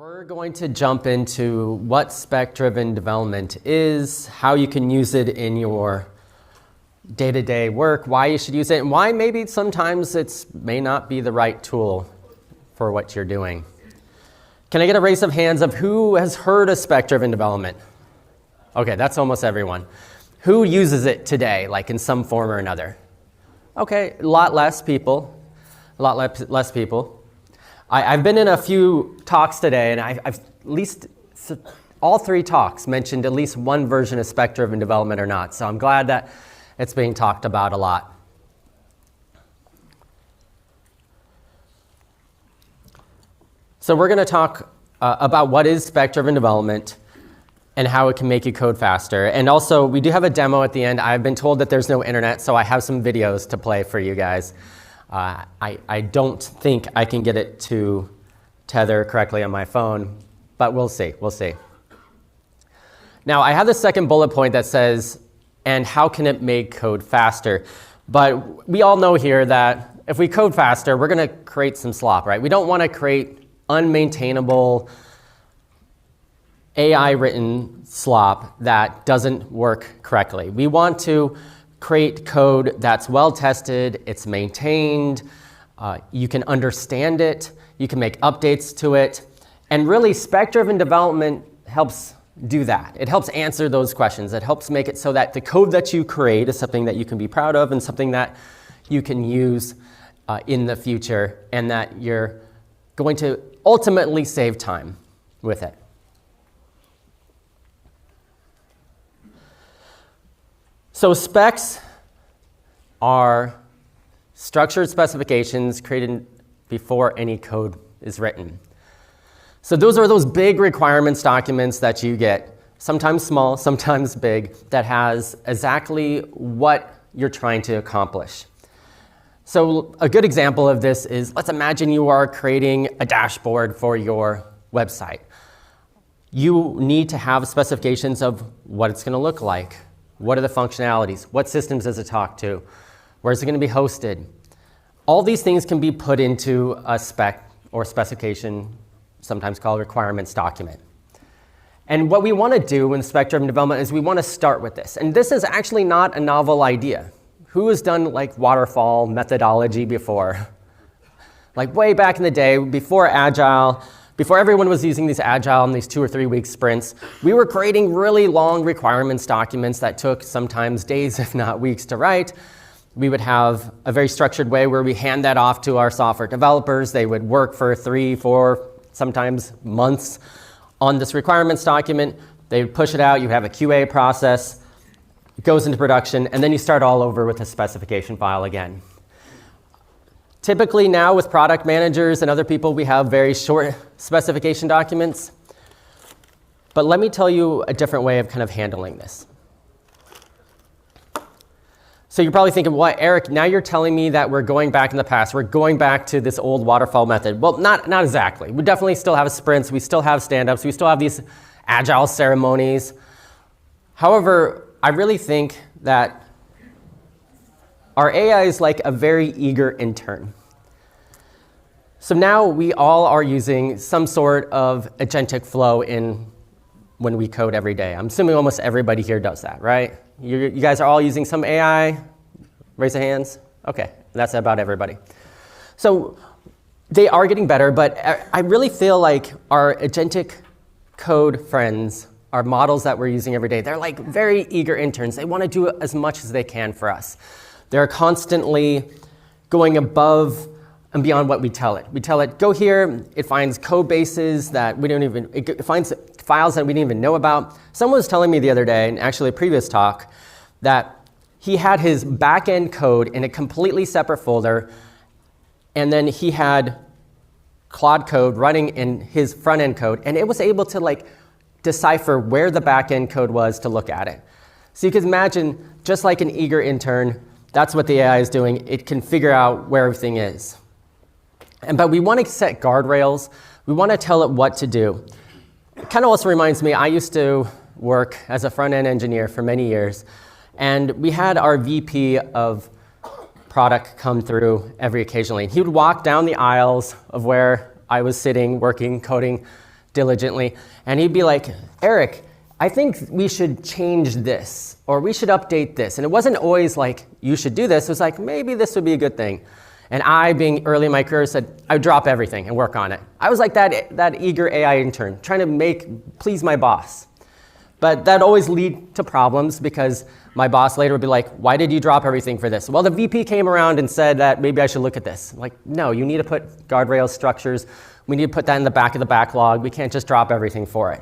We're going to jump into what spec-driven development is, how you can use it in your day-to-day work, why you should use it, and why maybe sometimes it may not be the right tool for what you're doing. Can I get a raise of hands of who has heard of spec-driven development? Okay, that's almost everyone. Who uses it today, like in some form or another? Okay, a lot less people. I've been in a few talks today, and I've at least all three talks mentioned at least one version of spec-driven development or not. So I'm glad that it's being talked about a lot. So we're going to talk about what is spec-driven development and how it can make you code faster. And also, we do have a demo at the end. I've been told that there's no internet, so I have some videos to play for you guys. I don't think I can get it to tether correctly on my phone, but we'll see. Now, I have the second bullet point that says, and how can it make code faster? But we all know here that if we code faster, we're going to create some slop, right? We don't want to create unmaintainable AI-written slop that doesn't work correctly. We want to create code that's well-tested, it's maintained, you can understand it, you can make updates to it, and really spec-driven development helps do that. It helps answer those questions. It helps make it so that the code that you create is something that you can be proud of and something that you can use in the future, and that you're going to ultimately save time with it. So specs are structured specifications created before any code is written. So those are those big requirements documents that you get, sometimes small, sometimes big, that has exactly what you're trying to accomplish. So a good example of this is, let's imagine you are creating a dashboard for your website. You need to have specifications of what it's going to look like. What are the functionalities? What systems does it talk to? Where is it going to be hosted? All these things can be put into a spec or specification, sometimes called requirements document. And what we want to do in spec-driven development is we want to start with this. And this is actually not a novel idea. Who has done like waterfall methodology before? Like way back in the day, before Agile, before everyone was using these Agile and these 2 or 3 week sprints, we were creating really long requirements documents that took sometimes days, if not weeks, to write. We would have a very structured way where we hand that off to our software developers. They would work for 3, 4, sometimes months on this requirements document. They would push it out. You have a QA process. It goes into production, and then you start all over with a specification file again. Typically now with product managers and other people, we have very short specification documents. But let me tell you a different way of kind of handling this. So you're probably thinking, what, Eric, now you're telling me that we're going back in the past. We're going back to this old waterfall method. Well, not exactly. We definitely still have sprints. We still have stand-ups. We still have these agile ceremonies. However, I really think that our AI is like a very eager intern. So now we all are using some sort of agentic flow when we code every day. I'm assuming almost everybody here does that, right? You guys are all using some AI? Raise your hands. Okay, that's about everybody. So they are getting better, but I really feel like our agentic code friends, our models that we're using every day, they're like very eager interns. They want to do as much as they can for us. They're constantly going above and beyond what we tell it. We tell it, go here. It finds code bases that we don't even, it finds files that we didn't even know about. Someone was telling me the other day, and actually a previous talk, that he had his back-end code in a completely separate folder, and then he had Claude code running in his front-end code, and it was able to like decipher where the back-end code was to look at it. So you can imagine, just like an eager intern, that's what the AI is doing. It can figure out where everything is. But we want to set guardrails. We want to tell it what to do. It kind of also reminds me, I used to work as a front-end engineer for many years, and we had our VP of product come through every occasionally. He would walk down the aisles of where I was sitting, working, coding, diligently, and he'd be like, Erik, I think we should change this, or we should update this. And it wasn't always like, you should do this. It was like, maybe this would be a good thing. And I, being early in my career, said, I would drop everything and work on it. I was like that eager AI intern, trying to please my boss. But that'd always lead to problems because my boss later would be like, why did you drop everything for this? Well, the VP came around and said that maybe I should look at this. I'm like, no, you need to put guardrail structures. We need to put that in the back of the backlog. We can't just drop everything for it.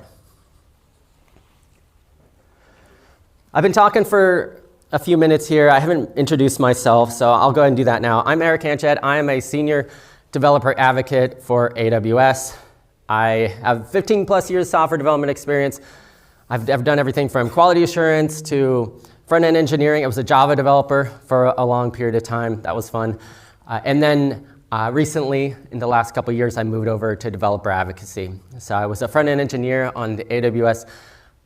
I've been talking for a few minutes here. I haven't introduced myself, so I'll go ahead and do that now. I'm Erik Hanchett. I am a senior developer advocate for AWS. I have 15 plus years software development experience. I've done everything from quality assurance to front-end engineering. I was a Java developer for a long period of time. That was fun. And then recently, in the last couple of years, I moved over to developer advocacy. So I was a front-end engineer on the AWS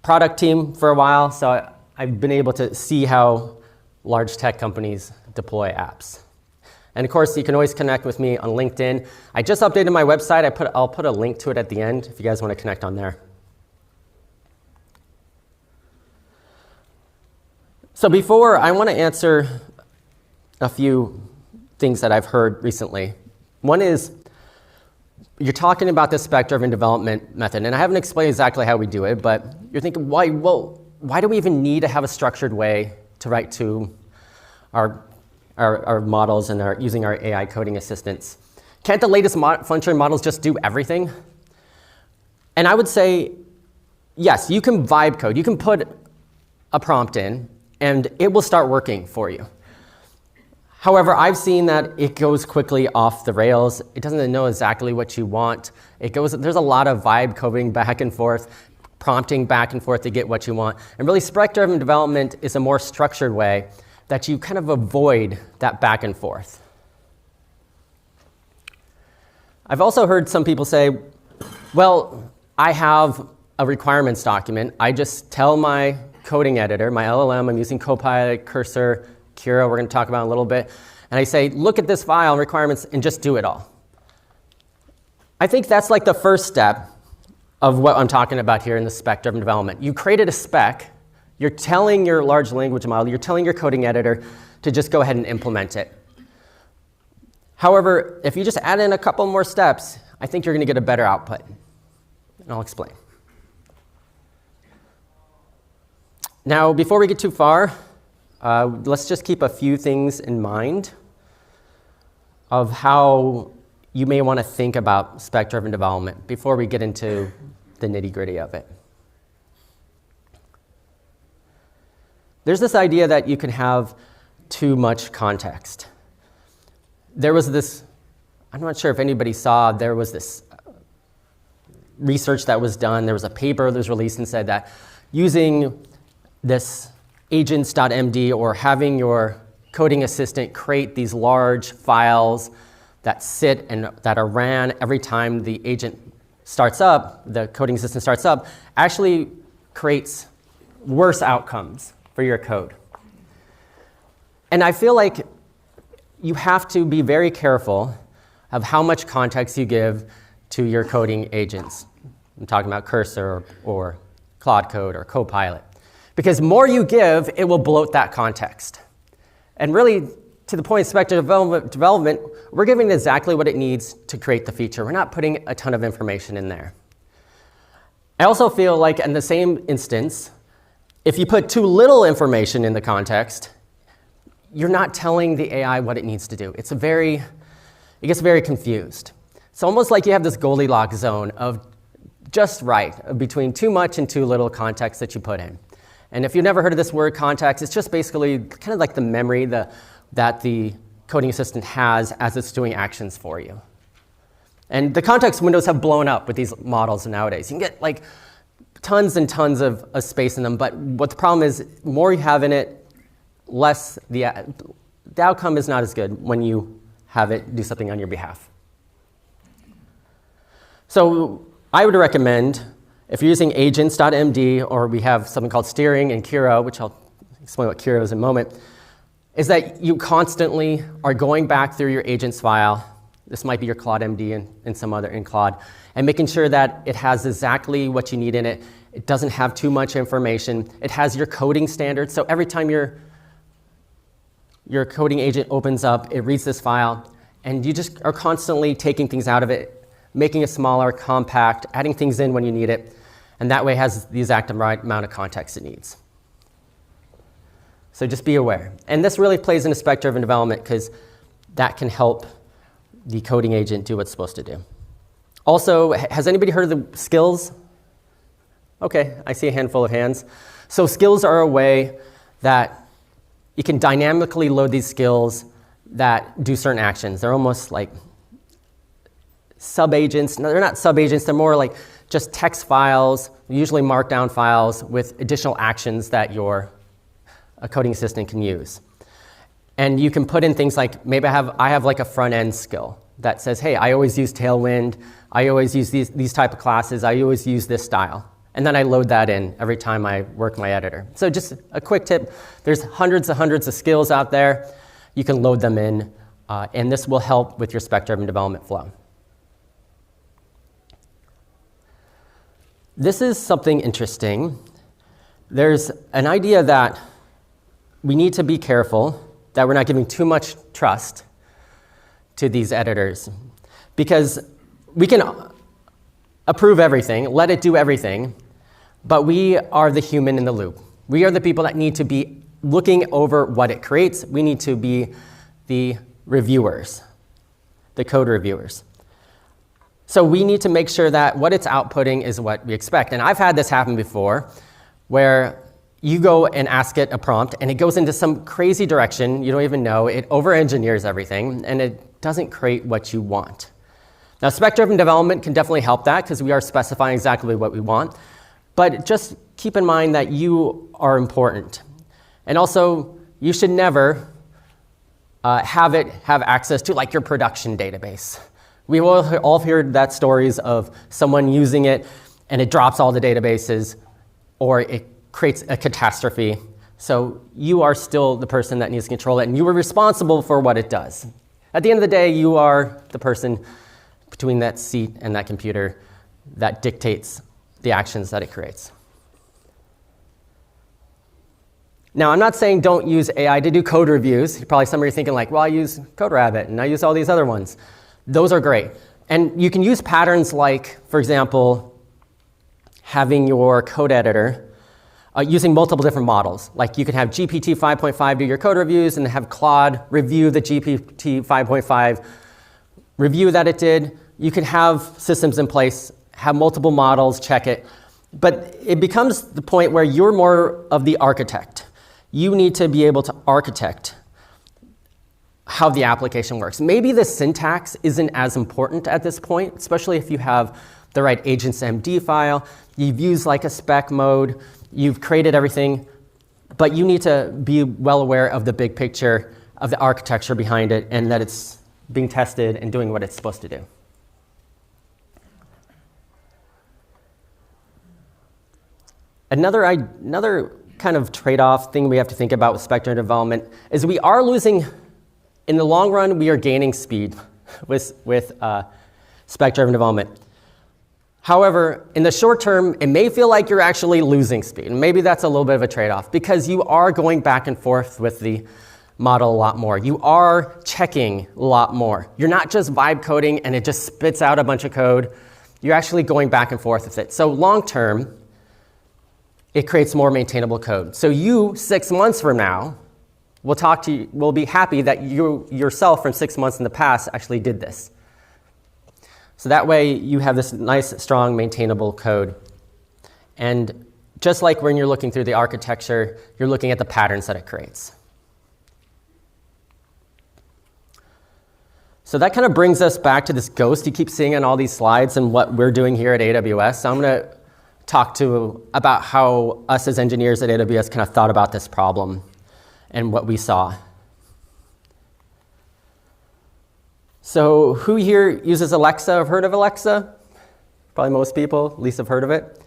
product team for a while. So I've been able to see how large tech companies deploy apps. And of course, you can always connect with me on LinkedIn. I just updated my website. I'll put a link to it at the end if you guys want to connect on there. So before, I want to answer a few things that I've heard recently. One is, you're talking about the spec-driven development method, and I haven't explained exactly how we do it, but you're thinking, why do we even need to have a structured way to write to our models and using our AI coding assistants? Can't the latest function models just do everything? And I would say, yes, you can vibe code. You can put a prompt in, and it will start working for you. However, I've seen that it goes quickly off the rails. It doesn't know exactly what you want. There's a lot of vibe coding back and forth, prompting back and forth to get what you want. And really, spec-driven development is a more structured way that you kind of avoid that back and forth. I've also heard some people say, well, I have a requirements document. I just tell my coding editor, my LLM, I'm using Copilot, Cursor, Kira, we're going to talk about in a little bit, and I say, look at this file, requirements, and just do it all. I think that's like the first step of what I'm talking about here in the spec-driven development. You created a spec, you're telling your large language model, you're telling your coding editor to just go ahead and implement it. However, if you just add in a couple more steps, I think you're going to get a better output. And I'll explain. Now, before we get too far, let's just keep a few things in mind of how you may want to think about spec-driven development before we get into the nitty-gritty of it. There's this idea that you can have too much context. There was this, I'm not sure if anybody saw, there was this research that was done. There was a paper that was released and said that using this agents.md or having your coding assistant create these large files that sit and that are ran every time the agent starts up, the coding assistant starts up, actually creates worse outcomes for your code. And I feel like you have to be very careful of how much context you give to your coding agents. I'm talking about Cursor or Claude Code or Copilot. Because more you give, it will bloat that context. And really, to the point of spec-driven development, we're giving it exactly what it needs to create the feature. We're not putting a ton of information in there. I also feel like in the same instance, if you put too little information in the context, you're not telling the AI what it needs to do. It gets very confused. It's almost like you have this Goldilocks zone of just right between too much and too little context that you put in. And if you've never heard of this word context, it's just basically kind of like the memory that the coding assistant has as it's doing actions for you. And the context windows have blown up with these models nowadays. You can get like tons and tons of space in them, but what the problem is, more you have in it, less the outcome is not as good when you have it do something on your behalf. So I would recommend, if you're using agents.md, or we have something called steering and Kira, which I'll explain what Kira is in a moment, is that you constantly are going back through your agents file This might be your Claude MD and some other in Claude. And making sure that it has exactly what you need in it. It doesn't have too much information. It has your coding standards. So every time your coding agent opens up, it reads this file, and you just are constantly taking things out of it, making it smaller, compact, adding things in when you need it, and that way it has the exact right amount of context it needs. So just be aware. And this really plays into spec-driven development because that can help the coding agent do what's supposed to do. Also, has anybody heard of the skills? Okay, I see a handful of hands. So skills are a way that you can dynamically load these skills that do certain actions. They're almost like sub-agents. No, they're not sub-agents. They're more like just text files, usually markdown files with additional actions that your coding assistant can use. And you can put in things like, maybe I have like a front-end skill that says, hey, I always use Tailwind. I always use these type of classes. I always use this style. And then I load that in every time I work my editor. So just a quick tip, there's hundreds of skills out there. You can load them in, and this will help with your spec-driven development flow. This is something interesting. There's an idea that we need to be careful that we're not giving too much trust to these editors, because we can approve everything, let it do everything, but we are the human in the loop. We are the people that need to be looking over what it creates. We need to be the reviewers, the code reviewers. So we need to make sure that what it's outputting is what we expect. And I've had this happen before, where you go and ask it a prompt, and it goes into some crazy direction you don't even know. It over-engineers everything, and it doesn't create what you want. Now, spec-driven development can definitely help that, because we are specifying exactly what we want. But just keep in mind that you are important. And also, you should never have access to like your production database. We all heard that stories of someone using it, and it drops all the databases, or it creates a catastrophe. So you are still the person that needs to control it, and you are responsible for what it does. At the end of the day, you are the person between that seat and that computer that dictates the actions that it creates. Now, I'm not saying don't use AI to do code reviews. Probably some of you are thinking like, well, I use CodeRabbit and I use all these other ones. Those are great. And you can use patterns like, for example, having your code editor using multiple different models. Like you could have GPT 5.5 do your code reviews and have Claude review the GPT 5.5 review that it did. You could have systems in place, have multiple models, check it. But it becomes the point where you're more of the architect. You need to be able to architect how the application works. Maybe the syntax isn't as important at this point, especially if you have the right agents MD file, you've used like a spec mode, you've created everything, but you need to be well aware of the big picture of the architecture behind it and that it's being tested and doing what it's supposed to do. Another kind of trade-off thing we have to think about with spec-driven development is we are losing, in the long run, we are gaining speed with spec-driven development. However, in the short term, it may feel like you're actually losing speed. And maybe that's a little bit of a trade-off because you are going back and forth with the model a lot more. You are checking a lot more. You're not just vibe coding and it just spits out a bunch of code. You're actually going back and forth with it. So long term, it creates more maintainable code. So you, 6 months from now, will be happy that you yourself from 6 months in the past actually did this. So that way you have this nice, strong, maintainable code. And just like when you're looking through the architecture, you're looking at the patterns that it creates. So that kind of brings us back to this ghost you keep seeing on all these slides and what we're doing here at AWS. So I'm going to talk about how us as engineers at AWS kind of thought about this problem and what we saw. So who here uses Alexa? Have heard of Alexa? Probably most people, at least have heard of it.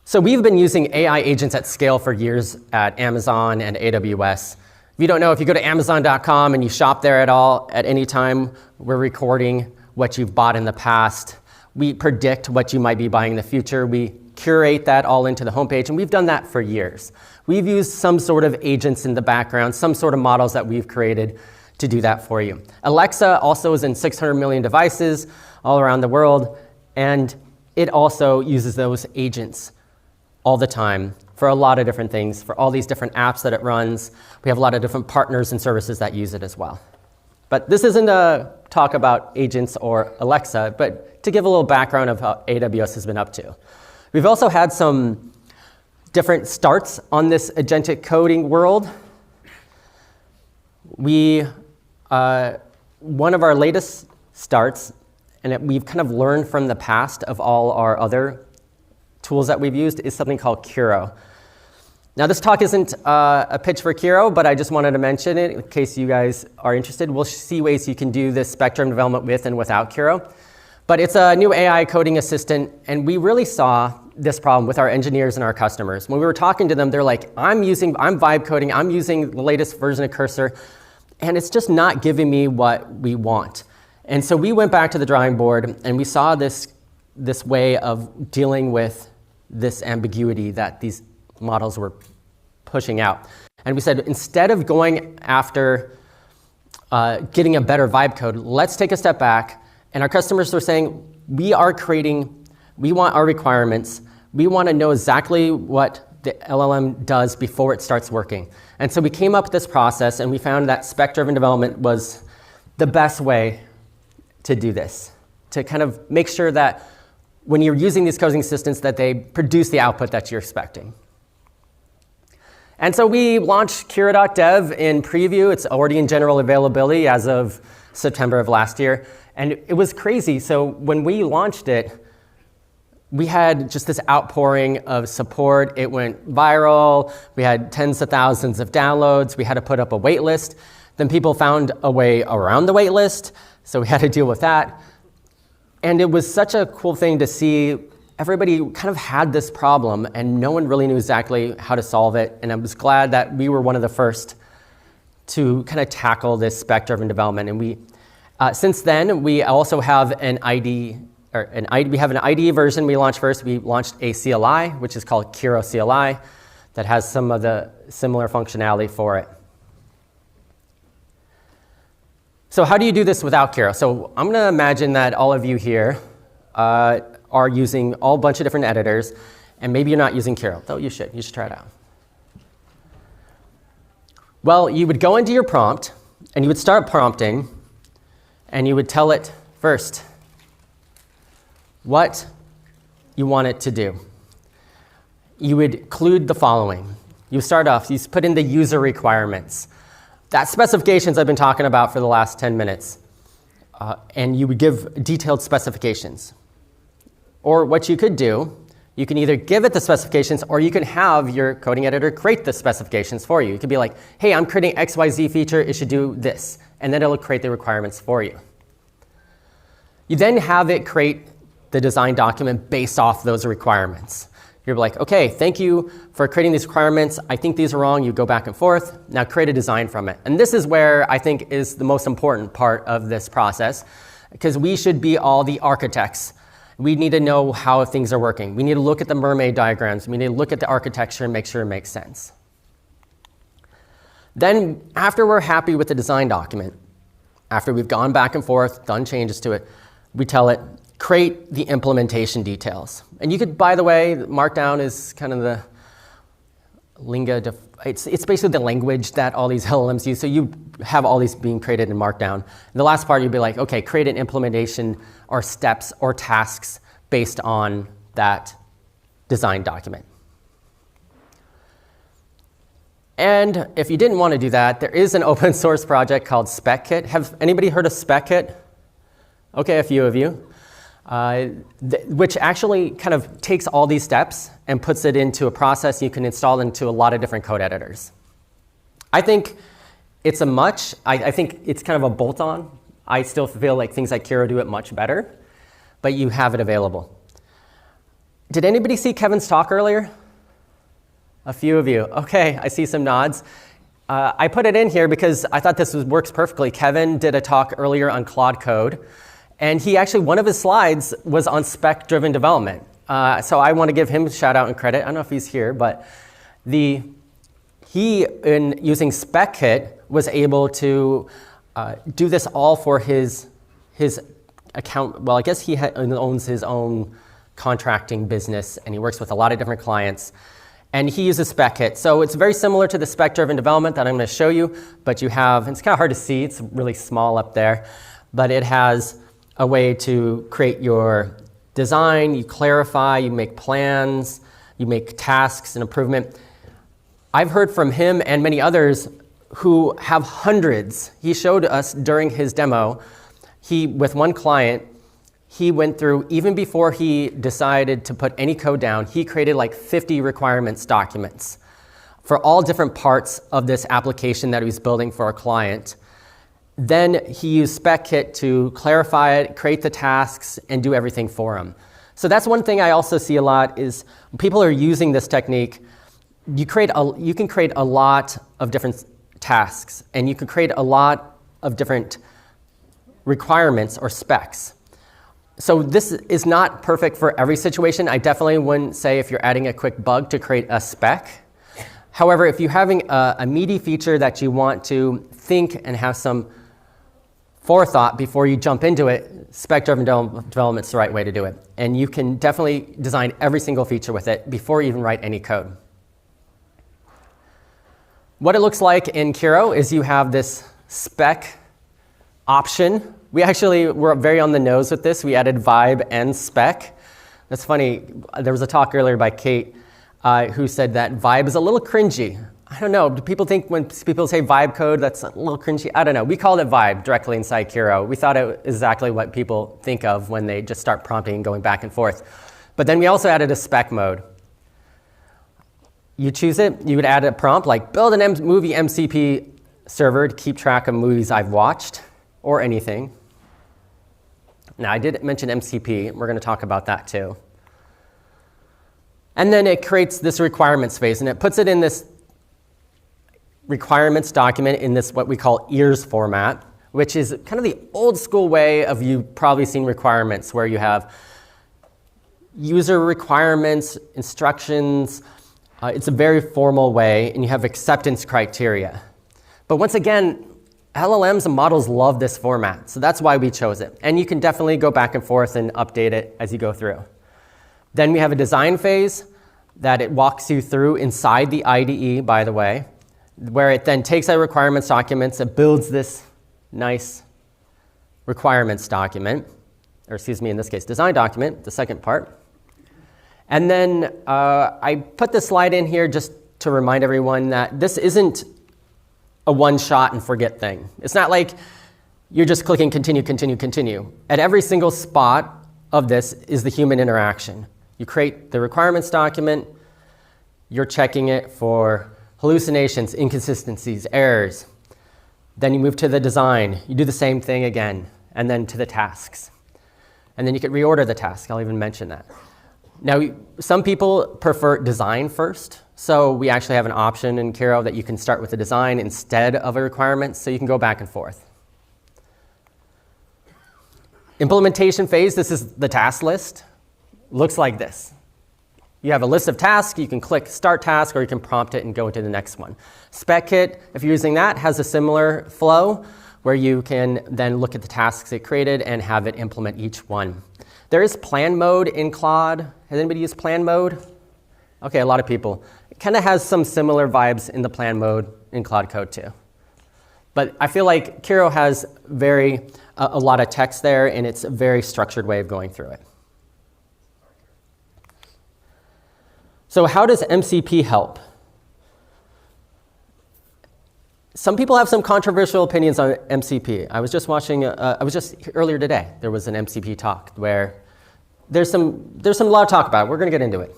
So we've been using AI agents at scale for years at Amazon and AWS. If you don't know, if you go to Amazon.com and you shop there at any time, we're recording what you've bought in the past. We predict what you might be buying in the future. We curate that all into the homepage, and we've done that for years. We've used some sort of agents in the background, some sort of models that we've created to do that for you. Alexa also is in 600 million devices all around the world, and it also uses those agents all the time for a lot of different things, for all these different apps that it runs. We have a lot of different partners and services that use it as well. But this isn't a talk about agents or Alexa, but to give a little background of how AWS has been up to. We've also had some different starts on this agentic coding world. One of our latest starts, and we've kind of learned from the past of all our other tools that we've used, is something called Kiro. Now, this talk isn't a pitch for Kiro, but I just wanted to mention it in case you guys are interested. We'll see ways you can do this spectrum development with and without Kiro. But it's a new AI coding assistant, and we really saw this problem with our engineers and our customers. When we were talking to them, they're like, I'm vibe coding, I'm using the latest version of Cursor, and it's just not giving me what we want. And so we went back to the drawing board, and we saw this way of dealing with this ambiguity that these models were pushing out. And we said, instead of going after getting a better vibe code, let's take a step back. And our customers were saying, we want our requirements. We want to know exactly what the LLM does before it starts working. And so we came up with this process, and we found that spec-driven development was the best way to do this, to kind of make sure that when you're using these coding assistants that they produce the output that you're expecting. And so we launched Kiro.dev in preview. It's already in general availability as of September of last year. And it was crazy. So when we launched it, we had just this outpouring of support. It went viral. We had tens of thousands of downloads. We had to put up a wait list. Then people found a way around the wait list, so we had to deal with that. And it was such a cool thing to see. Everybody kind of had this problem, and no one really knew exactly how to solve it. And I was glad that we were one of the first to kind of tackle this spec-driven development. And since then, we also have an IDE version we launched first. We launched a CLI, which is called Kiro CLI, that has some of the similar functionality for it. So how do you do this without Kiro? So I'm going to imagine that all of you here are using a bunch of different editors, and maybe you're not using Kiro, though you should try it out. Well, you would go into your prompt, and you would start prompting, and you would tell it first what you want it to do. You would include the following. You start off, you put in the user requirements. That specifications I've been talking about for the last 10 minutes. And you would give detailed specifications. Or what you could do, you can either give it the specifications, or you can have your coding editor create the specifications for you. You could be like, hey, I'm creating XYZ feature, it should do this. And then it'll create the requirements for you. You then have it create the design document based off those requirements. You're like, okay, thank you for creating these requirements. I think these are wrong. You go back and forth. Now create a design from it. And this is where I think is the most important part of this process, because we should be all the architects. We need to know how things are working. We need to look at the mermaid diagrams. We need to look at the architecture and make sure it makes sense. Then after we're happy with the design document, after we've gone back and forth, done changes to it, we tell it, create the implementation details. And you could, by the way, Markdown is kind of the it's basically the language that all these LLMs use. So you have all these being created in Markdown. And the last part, you'd be like, okay, create an implementation or steps or tasks based on that design document. And if you didn't want to do that, there is an open source project called Spec-Kit. Have anybody heard of Spec-Kit? Okay, a few of you. Which actually kind of takes all these steps and puts it into a process you can install into a lot of different code editors. I think it's I think it's kind of a bolt-on. I still feel like things like Kiro do it much better, but you have it available. Did anybody see Kevin's talk earlier? A few of you. Okay, I see some nods. I put it in here because I thought this works perfectly. Kevin did a talk earlier on Claude Code, and he actually, one of his slides was on spec-driven development. So I want to give him a shout out and credit. I don't know if he's here, but he, in using Spec-Kit, was able to do this all for his account. Well, I guess he owns his own contracting business, and he works with a lot of different clients. And he uses Spec-Kit. So it's very similar to the spec-driven development that I'm going to show you, but you have, it's kind of hard to see, it's really small up there, but it has a way to create your design, you clarify, you make plans, you make tasks and improvement. I've heard from him and many others who have hundreds. He showed us during his demo, with one client, he went through, even before he decided to put any code down, he created like 50 requirements documents for all different parts of this application that he was building for a client. Then he used Spec-Kit to clarify it, create the tasks, and do everything for him. So that's one thing I also see a lot is when people are using this technique, you can create a lot of different tasks, and you can create a lot of different requirements or specs. So this is not perfect for every situation. I definitely wouldn't say if you're adding a quick bug to create a spec. However, if you're having a meaty feature that you want to think and have some forethought before you jump into it, spec-driven development is the right way to do it. And you can definitely design every single feature with it before you even write any code. What it looks like in Kiro is you have this spec option. We actually were very on the nose with this. We added vibe and spec. That's funny. There was a talk earlier by Kate who said that vibe is a little cringy. I don't know. Do people think when people say vibe code, that's a little cringy? I don't know. We called it vibe directly inside Kiro. We thought it was exactly what people think of when they just start prompting and going back and forth. But then we also added a spec mode. You choose it. You would add a prompt like build an movie MCP server to keep track of movies I've watched or anything. Now, I did mention MCP. We're going to talk about that too. And then it creates this requirements phase, and it puts it in this requirements document in this what we call ears format, which is kind of the old school way of you've probably seen requirements, where you have user requirements, instructions. It's a very formal way, and you have acceptance criteria. But once again, LLMs and models love this format, so that's why we chose it. And you can definitely go back and forth and update it as you go through. Then we have a design phase that it walks you through inside the IDE, by the way, where it then takes our requirements documents, it builds this nice requirements document, or excuse me, in this case, design document, the second part. And then I put this slide in here just to remind everyone that this isn't a one-shot and forget thing. It's not like you're just clicking continue, continue, continue. At every single spot of this is the human interaction. You create the requirements document, you're checking it for hallucinations, inconsistencies, errors. Then you move to the design. You do the same thing again, and then to the tasks. And then you can reorder the task. I'll even mention that. Now, some people prefer design first. So we actually have an option in Kiro that you can start with the design instead of a requirement, so you can go back and forth. Implementation phase, this is the task list. Looks like this. You have a list of tasks, you can click Start Task, or you can prompt it and go to the next one. Spec-Kit, if you're using that, has a similar flow where you can then look at the tasks it created and have it implement each one. There is plan mode in Claude. Has anybody used plan mode? Okay, a lot of people. It kind of has some similar vibes in the plan mode in Claude Code too. But I feel like Kiro has a lot of text there, and it's a very structured way of going through it. So how does MCP help? Some people have some controversial opinions on MCP. I was just watching, earlier today, there was an MCP talk where there's some lot of talk about it. We're going to get into it.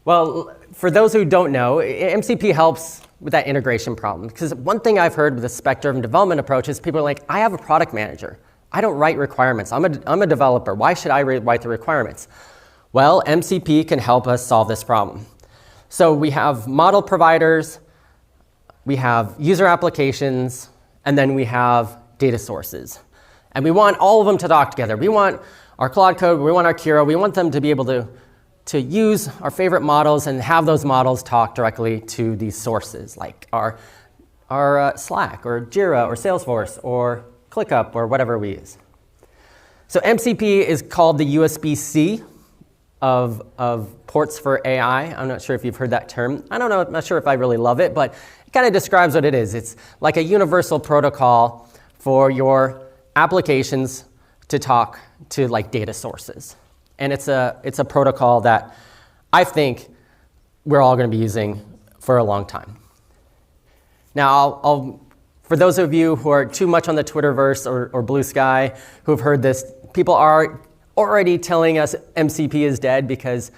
Well, for those who don't know, MCP helps with that integration problem. Because one thing I've heard with the spec-driven development approach is people are like, I have a product manager. I don't write requirements. I'm a developer. Why should I write the requirements? Well, MCP can help us solve this problem. So we have model providers, we have user applications, and then we have data sources. And we want all of them to talk together. We want our Claude Code, we want our Kiro, we want them to be able to use our favorite models and have those models talk directly to these sources, like our Slack or Jira or Salesforce or ClickUp or whatever we use. So MCP is called the USB-C of ports for AI. I'm not sure if you've heard that term. I don't know, I'm not sure if I really love it, but it kind of describes what it is. It's like a universal protocol for your applications to talk to like data sources. And it's a protocol that I think we're all going to be using for a long time. Now, for those of you who are too much on the Twitterverse or Blue Sky who have heard this, people are already telling us MCP is dead because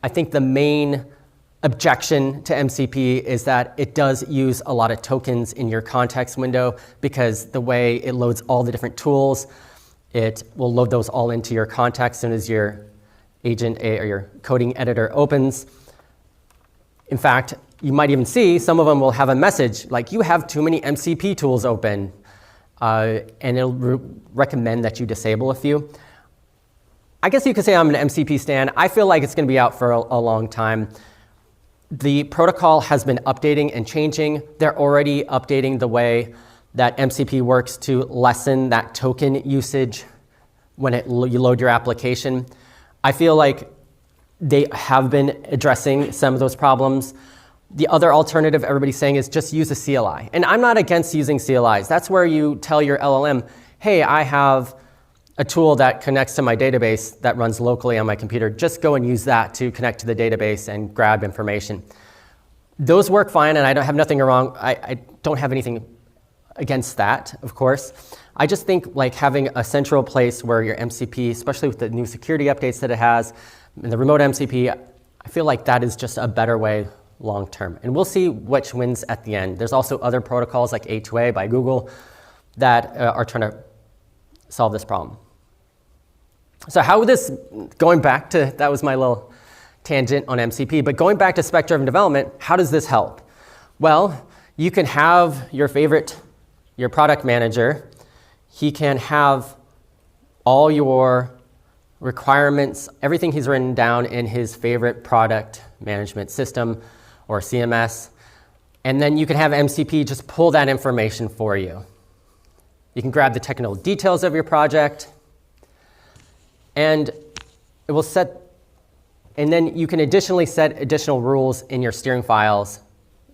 I think the main objection to MCP is that it does use a lot of tokens in your context window because the way it loads all the different tools, it will load those all into your context as soon as your agent or your coding editor opens. In fact, you might even see some of them will have a message like you have too many MCP tools open, and it'll recommend that you disable a few. I guess you could say I'm an MCP stan. I feel like it's going to be out for a long time. The protocol has been updating and changing. They're already updating the way that MCP works to lessen that token usage when you load your application. I feel like they have been addressing some of those problems. The other alternative everybody's saying is just use a CLI. And I'm not against using CLIs. That's where you tell your LLM, hey, I have a tool that connects to my database that runs locally on my computer. Just go and use that to connect to the database and grab information. Those work fine, and I don't have nothing wrong. I don't have anything against that, of course. I just think like having a central place where your MCP, especially with the new security updates that it has, and the remote MCP, I feel like that is just a better way long term. And we'll see which wins at the end. There's also other protocols like A2A by Google that are trying to solve this problem. So how would this, going back to, that was my little tangent on MCP, but going back to spec-driven development, how does this help? Well, you can have your product manager, he can have all your requirements, everything he's written down in his favorite product management system or CMS, and then you can have MCP just pull that information for you. You can grab the technical details of your project, and it will set, and then you can additionally set additional rules in your steering files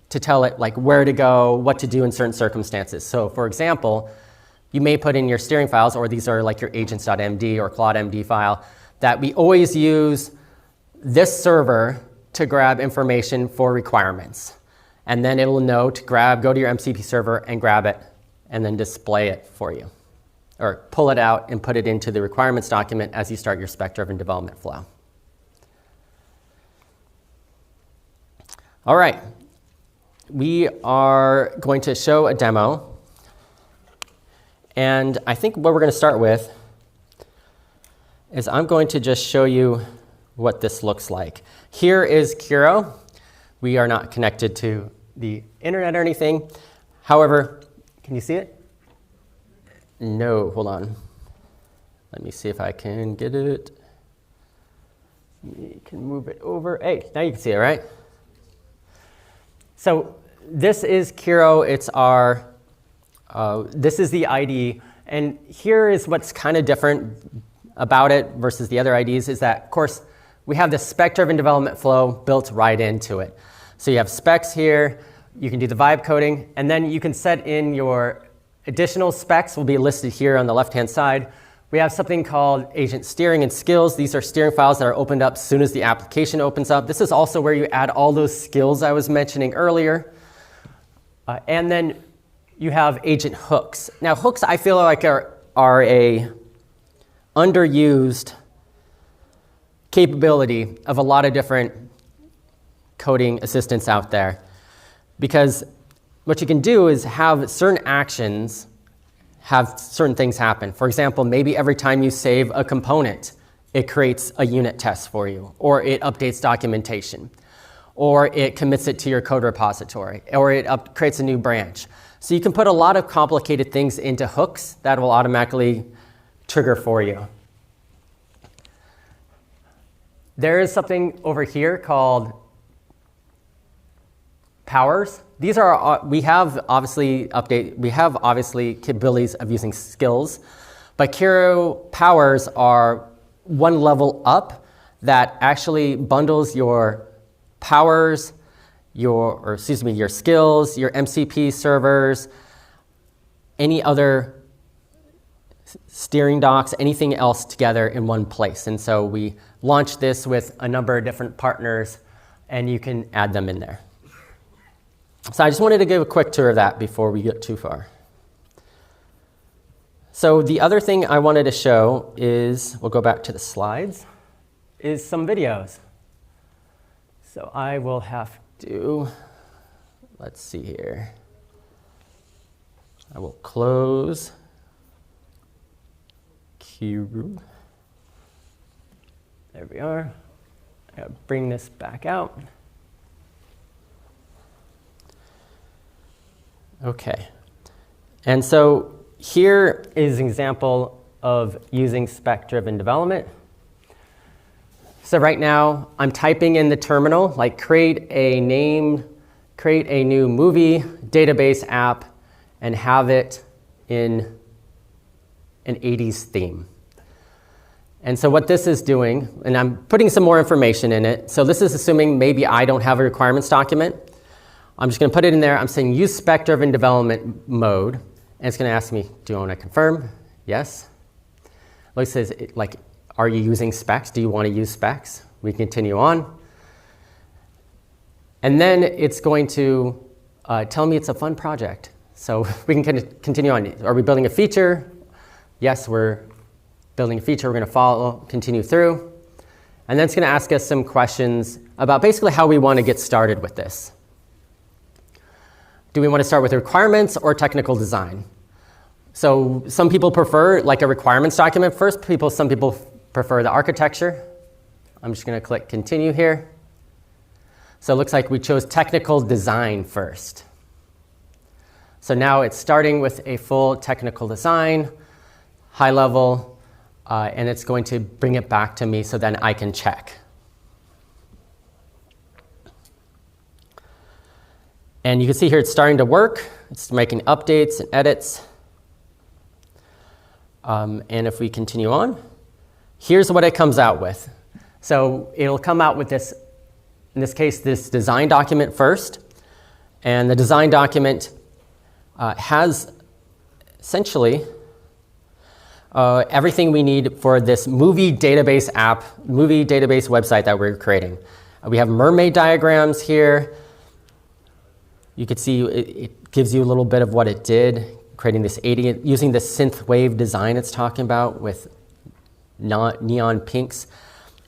to tell it like where to go, what to do in certain circumstances. So for example, you may put in your steering files, or these are like your agents.md or claude.md file, that we always use this server to grab information for requirements. And then it will know to go to your MCP server and grab it and then display it for you. Or pull it out and put it into the requirements document as you start your spec-driven development flow. All right, we are going to show a demo. And I think what we're going to start with is I'm going to just show you what this looks like. Here is Kiro. We are not connected to the internet or anything. However, can you see it? No, hold on. Let me see if I can get it. You can move it over. Hey, now you can see it, right? So this is Kiro. It's our, this is the IDE. And here is what's kind of different about it versus the other IDEs is that, of course, we have the spec-driven development flow built right into it. So you have specs here. You can do the vibe coding. And then you can set in your additional specs will be listed here on the left-hand side. We have something called agent steering and skills. These are steering files that are opened up as soon as the application opens up. This is also where you add all those skills I was mentioning earlier. And then you have agent hooks. Now, hooks I feel like are a underused capability of a lot of different coding assistants out there. Because what you can do is have certain actions have certain things happen. For example, maybe every time you save a component, it creates a unit test for you, or it updates documentation. or it commits it to your code repository, or it creates a new branch. So you can put a lot of complicated things into hooks that will automatically trigger for you. There is something over here called powers. These are, we have obviously capabilities of using skills, but Kiro powers are one level up that actually bundles your powers, your skills, your MCP servers, any other steering docs, anything else together in one place. And so we launched this with a number of different partners, and you can add them in there. So I just wanted to give a quick tour of that before we get too far. So the other thing I wanted to show is, we'll go back to the slides, is some videos. So I will have to, let's see here. I will close Q. There we are. I gotta bring this back out. Okay. And so here is an example of using spec-driven development. So right now, I'm typing in the terminal, like create a new movie database app and have it in an 80s theme. And so what this is doing, and I'm putting some more information in it. So this is assuming maybe I don't have a requirements document. I'm just going to put it in there. I'm saying use spec-driven development mode. And it's going to ask me, do you want to confirm? Yes. It says, like, are you using specs? Do you want to use specs? We continue on. And then it's going to tell me it's a fun project. So we can continue on. Are we building a feature? Yes, we're building a feature. We're going to continue through. And then it's going to ask us some questions about basically how we want to get started with this. Do we want to start with requirements or technical design? So some people prefer like a requirements document first. Some people prefer the architecture. I'm just going to click continue here. So it looks like we chose technical design first. So now it's starting with a full technical design, high level, and it's going to bring it back to me so then I can check. And you can see here it's starting to work. It's making updates and edits. And if we continue on, here's what it comes out with. So it'll come out with this, in this case, this design document first. And the design document has essentially everything we need for this movie database app, movie database website that we're creating. We have mermaid diagrams here. You can see it gives you a little bit of what it did, creating this using the synth wave design it's talking about with neon pinks.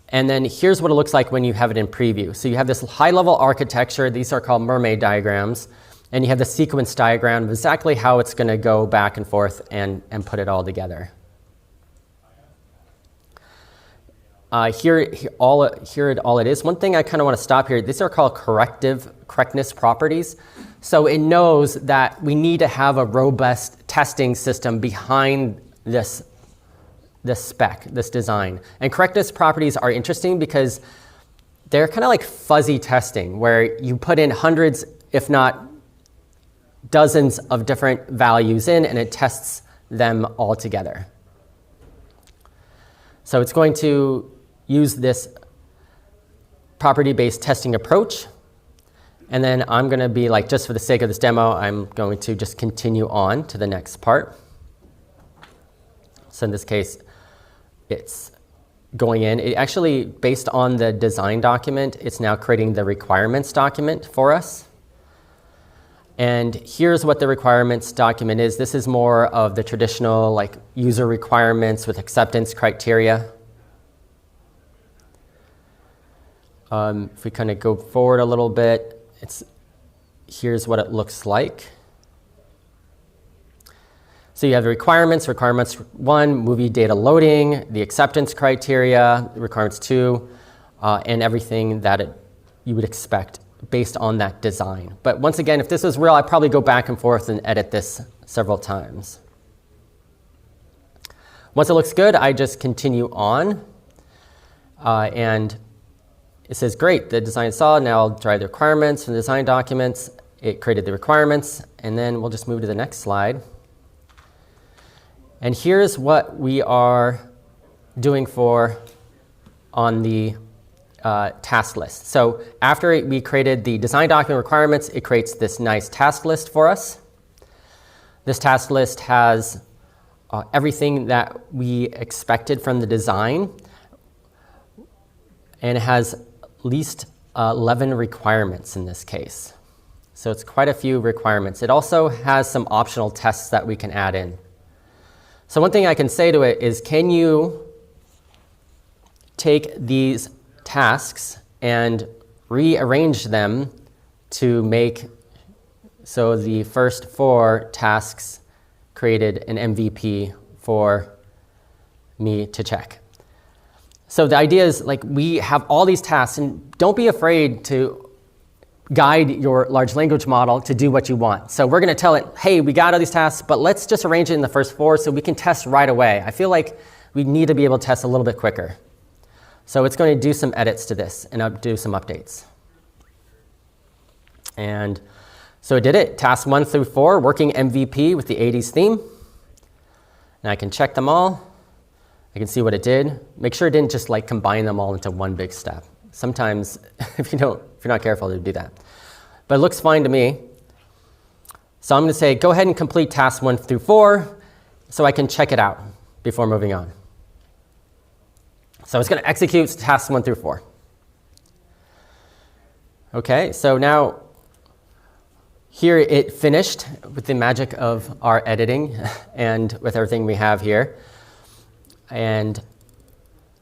And then here's what it looks like when you have it in preview. So you have this high-level architecture. These are called mermaid diagrams. And you have the sequence diagram of exactly how it's going to go back and forth and put it all together. Here all it is. One thing I kind of want to stop here, these are called correctness properties. So it knows that we need to have a robust testing system behind this spec, this design. And correctness properties are interesting because they're kind of like fuzzy testing, where you put in hundreds, if not dozens of different values in, and it tests them all together. So it's going to use this property-based testing approach. And then I'm going to be like, just for the sake of this demo, I'm going to just continue on to the next part. So in this case, it's going in. It actually, based on the design document, it's now creating the requirements document for us. And here's what the requirements document is. This is more of the traditional like user requirements with acceptance criteria. If we kind of go forward a little bit, here's what it looks like. So you have the requirements 1, movie data loading, the acceptance criteria, requirements 2, and everything that it you would expect based on that design. But once again, if this was real, I'd probably go back and forth and edit this several times. Once it looks good, I just continue on. And it says, great, the design is solid. Now I'll try the requirements from the design documents. It created the requirements. And then we'll just move to the next slide. And here's what we are doing on the task list. So after we created the design document requirements, it creates this nice task list for us. This task list has everything that we expected from the design, and it has at least 11 requirements in this case. So it's quite a few requirements. It also has some optional tests that we can add in. So one thing I can say to it is, can you take these tasks and rearrange them to make so the first 4 tasks created an MVP for me to check. So the idea is, like, we have all these tasks, and don't be afraid to guide your large language model to do what you want. So we're going to tell it, hey, we got all these tasks, but let's just arrange it in the first 4 so we can test right away. I feel like we need to be able to test a little bit quicker. So it's going to do some edits to this and do some updates. And so it did it. Tasks 1 through 4, working MVP with the 80s theme. And I can check them all. I can see what it did. Make sure it didn't just like combine them all into one big step. Sometimes, if you're not careful, it'll do that. But it looks fine to me. So I'm going to say, go ahead and complete tasks 1 through 4 so I can check it out before moving on. So it's going to execute tasks 1 through 4. OK, so now here it finished with the magic of our editing and with everything we have here. And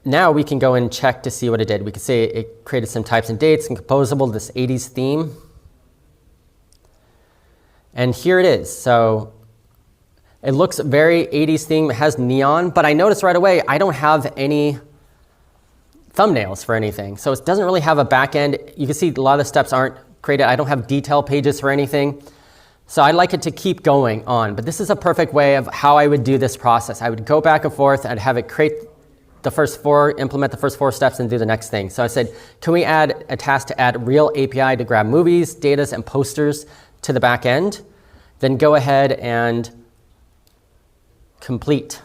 now we can go and check to see what it did. We can see it created some types and dates and composable, this 80s theme. And here it is. So it looks very 80s theme. It has neon, but I noticed right away I don't have any thumbnails for anything. So it doesn't really have a back end. You can see a lot of the steps aren't created. I don't have detail pages for anything. So I'd like it to keep going on. But this is a perfect way of how I would do this process. I would go back and forth. I'd have it create the first 4, implement the first 4 steps, and do the next thing. So I said, can we add a task to add real API to grab movies, data, and posters to the back end? Then go ahead and complete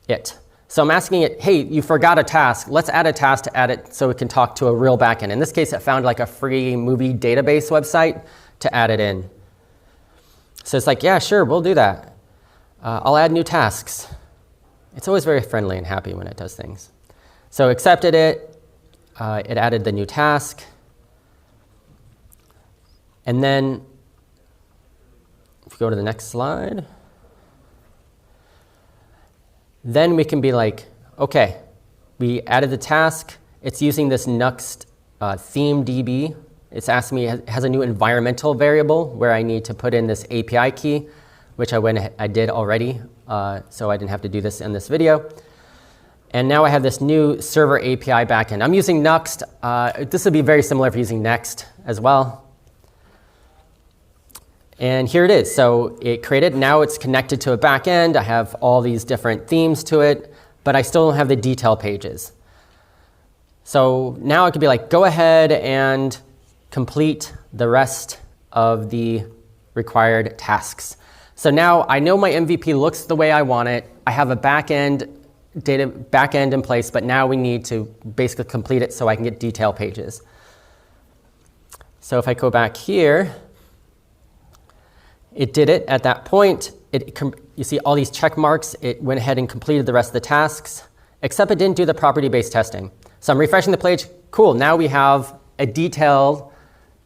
it. So I'm asking it, hey, you forgot a task. Let's add a task to add it so it can talk to a real backend. In this case, it found like a free movie database website to add it in. So it's like, yeah, sure, we'll do that. I'll add new tasks. It's always very friendly and happy when it does things. So accepted it. It added the new task. And then if you go to the next slide, then we can be like, OK, we added the task. It's using this Nuxt theme DB. It's asking me, it has a new environmental variable where I need to put in this API key, which I did already, so I didn't have to do this in this video. And now I have this new server API backend. I'm using Nuxt. This would be very similar if you're using Next as well. And here it is. So it created. Now it's connected to a backend. I have all these different themes to it, but I still don't have the detail pages. So now I could be like, go ahead and complete the rest of the required tasks. So now I know my MVP looks the way I want it. I have a backend in place, but now we need to basically complete it so I can get detail pages. So if I go back here, it did it at that point. You see all these check marks. It went ahead and completed the rest of the tasks, except it didn't do the property-based testing. So I'm refreshing the page. Cool, now we have a detailed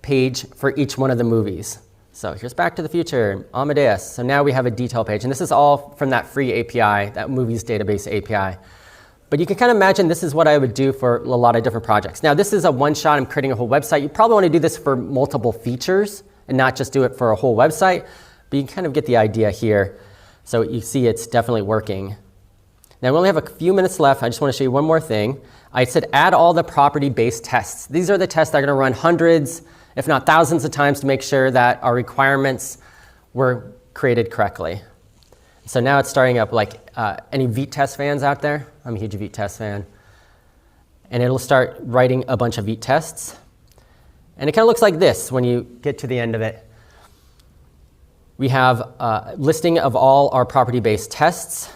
page for each one of the movies. So here's Back to the Future, Amadeus. So now we have a detail page. And this is all from that free API, that movies database API. But you can kind of imagine this is what I would do for a lot of different projects. Now, this is a one-shot. I'm creating a whole website. You probably want to do this for multiple features and not just do it for a whole website. But you can kind of get the idea here. So you see it's definitely working. Now, we only have a few minutes left. I just want to show you one more thing. I said add all the property-based tests. These are the tests that are going to run hundreds, if not thousands of times to make sure that our requirements were created correctly. So now it's starting up, like any Vite test fans out there? I'm a huge Vite test fan. And it'll start writing a bunch of Vite tests. And it kind of looks like this when you get to the end of it. We have a listing of all our property-based tests.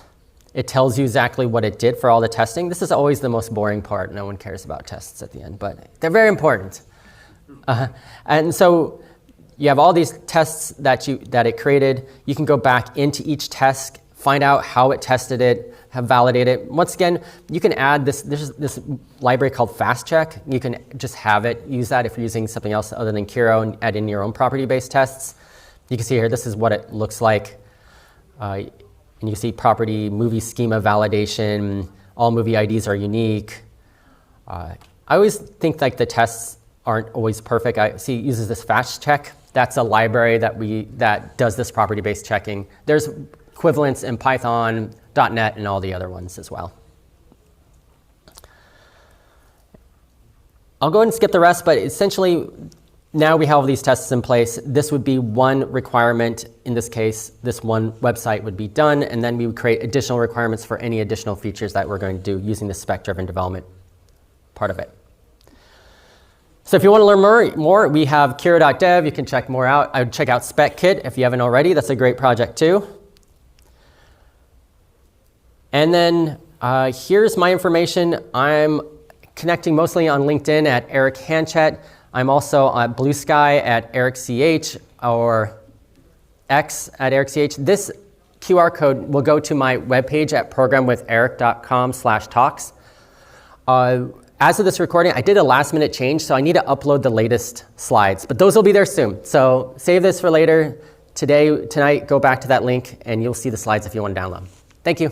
It tells you exactly what it did for all the testing. This is always the most boring part. No one cares about tests at the end, but they're very important. And so you have all these tests that it created. You can go back into each test, find out how it tested it, have validated it. Once again, you can add this. There's this library called FastCheck. You can just have it, use that if you're using something else other than Kiro, and add in your own property-based tests. You can see here, this is what it looks like. And you see property, movie schema validation, all movie IDs are unique. I always think like the tests aren't always perfect. I see it uses this FastCheck. That's a library that does this property-based checking. There's equivalents in Python, .NET, and all the other ones as well. I'll go ahead and skip the rest, but essentially, now we have all these tests in place. This would be one requirement. In this case, this one website would be done, and then we would create additional requirements for any additional features that we're going to do using the spec-driven development part of it. So if you want to learn more, we have Kiro.dev. You can check more out. I would check out SpecKit if you haven't already. That's a great project too. And then here's my information. I'm connecting mostly on LinkedIn at Erik Hanchett. I'm also on Blue Sky at ErikCH or X at ErikCH. This QR code will go to my webpage at programwitheric.com/talks. As of this recording, I did a last-minute change, so I need to upload the latest slides. But those will be there soon. So save this for later. Tonight, go back to that link, and you'll see the slides if you want to download. Thank you.